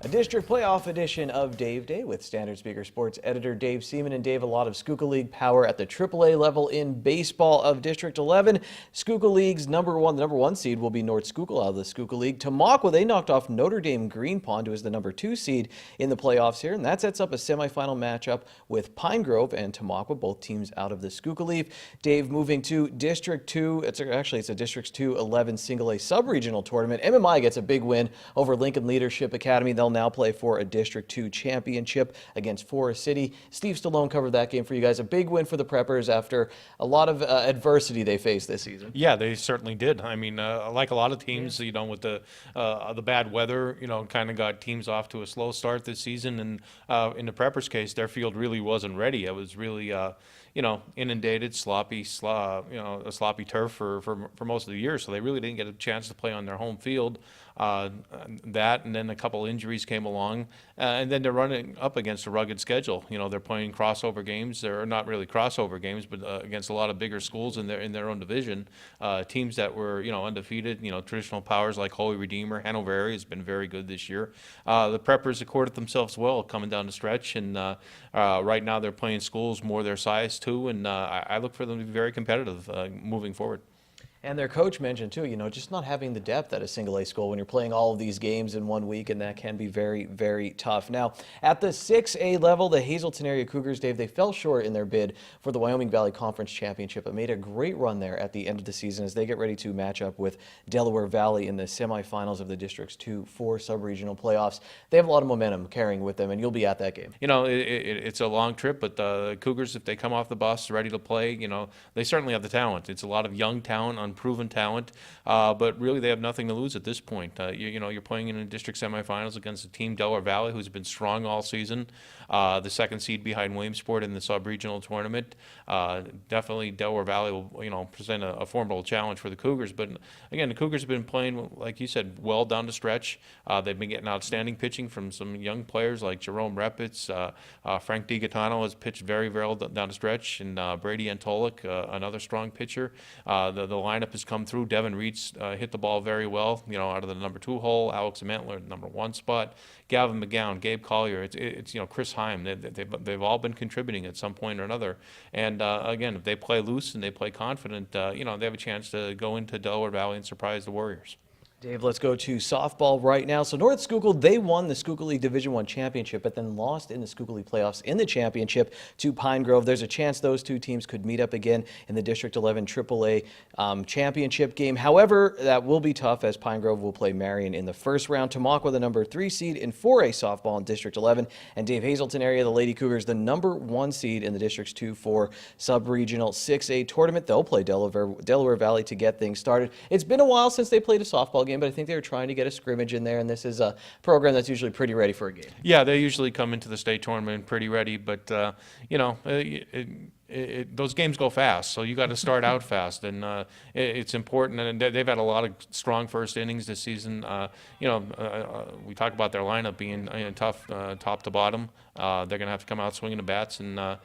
A district playoff edition of Dave Day with Standard Speaker Sports editor Dave Seaman. And Dave, a lot of Schuylkill League power at the AAA level in baseball of District 11. Schuylkill League's the number one seed will be North Schuylkill out of the Schuylkill League. Tamaqua, they knocked off Notre Dame Green Pond, who is the number 2 seed in the playoffs here. And that sets up a semifinal matchup with Pine Grove and Tamaqua, both teams out of the Schuylkill League. Dave, moving to District 2, it's a District 2 11 single A sub-regional tournament. MMI gets a big win over Lincoln Leadership Academy. They'll now play for a District 2 championship against Forest City. Steve Stallone covered that game for you guys. A big win for the Preppers after a lot of adversity they faced this season. Yeah, they certainly did. I mean, like a lot of teams, you know, with the bad weather, you know, kind of got teams off to a slow start this season. And in the Preppers' case, their field really wasn't ready. It was really, you know, inundated, sloppy turf for most of the year. So they really didn't get a chance to play on their home field. That and then a couple injuries came along, and then they're running up against a rugged schedule. You know, they're playing crossover games. They're not really crossover games, but against a lot of bigger schools in their own division. Teams that were, you know, undefeated. You know, traditional powers like Holy Redeemer, Hanover area has been very good this year. The Preppers accorded themselves well coming down the stretch, and right now they're playing schools more their size too, and I look for them to be very competitive moving forward. And their coach mentioned, too, you know, just not having the depth at a single A school when you're playing all of these games in 1 week, and that can be very, very tough. Now, at the 6A level, the Hazleton area Cougars, Dave, they fell short in their bid for the Wyoming Valley Conference Championship, but made a great run there at the end of the season as they get ready to match up with Delaware Valley in the semifinals of the District's 2-4 sub-regional playoffs. They have a lot of momentum carrying with them, and you'll be at that game. You know, it's a long trip, but the Cougars, if they come off the bus ready to play, you know, they certainly have the talent. It's a lot of young talent, unproven talent, but really they have nothing to lose at this point. You know, you're playing in a district semifinals against a team, Delaware Valley, who's been strong all season, the second seed behind Williamsport in the sub-regional tournament. Definitely Delaware Valley will, you know, present a formidable challenge for the Cougars, but again, the Cougars have been playing, like you said, well down the stretch. They've been getting outstanding pitching from some young players like Jerome Repitz. Frank DiGaetano has pitched very well down the stretch, and Brady Antolik, another strong pitcher. The lineup has come through. Devin Reeds hit the ball very well, you know, out of the number 2 hole. Alex Mentler, number 1 spot. Gavin McGowan, Gabe Collier, it's you know, Chris Heim. They've all been contributing at some point or another. And again, if they play loose and they play confident, you know, they have a chance to go into Delaware Valley and surprise the Warriors. Dave, let's go to softball right now. So North Schuylkill, they won the Schuylkill League Division I championship, but then lost in the Schuylkill League playoffs in the championship to Pine Grove. There's a chance those two teams could meet up again in the District 11 AAA championship game. However, that will be tough as Pine Grove will play Marion in the first round. Tamaqua, the number 3 seed in 4A softball in District 11. And Dave, Hazleton area, the Lady Cougars, the number 1 seed in the District's 2-4 sub-regional 6A tournament. They'll play Delaware Valley to get things started. It's been a while since they played a softball game, but I think they were trying to get a scrimmage in there, and this is a program that's usually pretty ready for a game. Yeah, they usually come into the state tournament pretty ready, but you know, those games go fast, so you got to start out fast, and it's important. And they've had a lot of strong first innings this season. You know, we talk about their lineup being tough, top to bottom. They're going to have to come out swinging the bats, and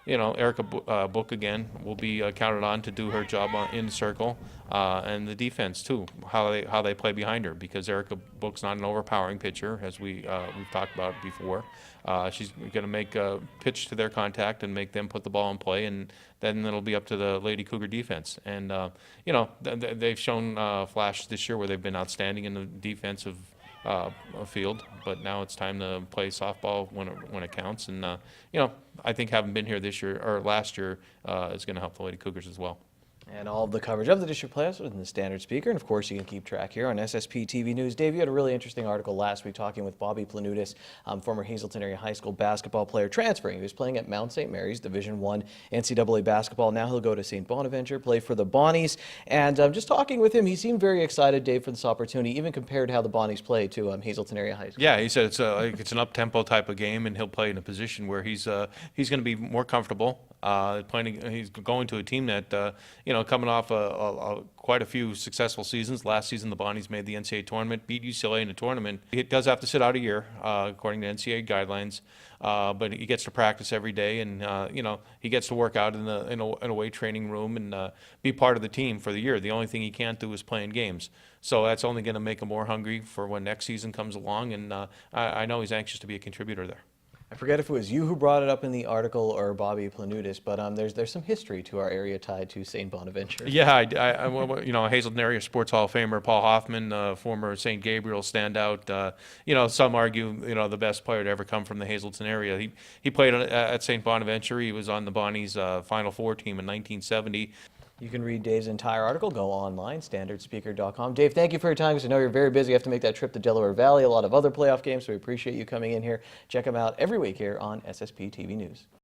you know, Erica Book again will be counted on to do her job in the circle, and the defense too, how they play behind her, because Erica Book's not an overpowering pitcher, as we've talked about before. She's going to make a pitch to their contact and make them put the ball in play, and then it'll be up to the Lady Cougar defense. And you know, they've shown flashes this year where they've been outstanding in the defensive field, but now it's time to play softball when it counts. And you know, I think having been here this year or last year is going to help the Lady Cougars as well. And all of the coverage of the district playoffs within the Standard Speaker. And, of course, you can keep track here on SSPTV News. Dave, you had a really interesting article last week talking with Bobby Planutis, former Hazleton area high school basketball player transferring. He was playing at Mount St. Mary's, Division I NCAA basketball. Now he'll go to St. Bonaventure, play for the Bonnies. And just talking with him, he seemed very excited, Dave, for this opportunity, even compared how the Bonnies play to Hazleton area high school. Yeah, he said it's an up-tempo type of game, and he'll play in a position where he's going to be more comfortable. He's going to a team that, coming off quite a few successful seasons. Last season, the Bonnies made the NCAA tournament, beat UCLA in the tournament. He does have to sit out a year, according to NCAA guidelines, but he gets to practice every day, and he gets to work out in a weight training room and be part of the team for the year. The only thing he can't do is play in games. So that's only going to make him more hungry for when next season comes along, and I know he's anxious to be a contributor there. I forget if it was you who brought it up in the article or Bobby Planutis, but there's some history to our area tied to St. Bonaventure. Yeah, Hazelton Area Sports Hall of Famer Paul Hoffman, former St. Gabriel standout. Some argue, the best player to ever come from the Hazelton area. He played at St. Bonaventure. He was on the Bonnies' Final Four team in 1970. You can read Dave's entire article. Go online, standardspeaker.com. Dave, thank you for your time, because I know you're very busy. You have to make that trip to Delaware Valley, a lot of other playoff games, so we appreciate you coming in here. Check them out every week here on SSP TV News.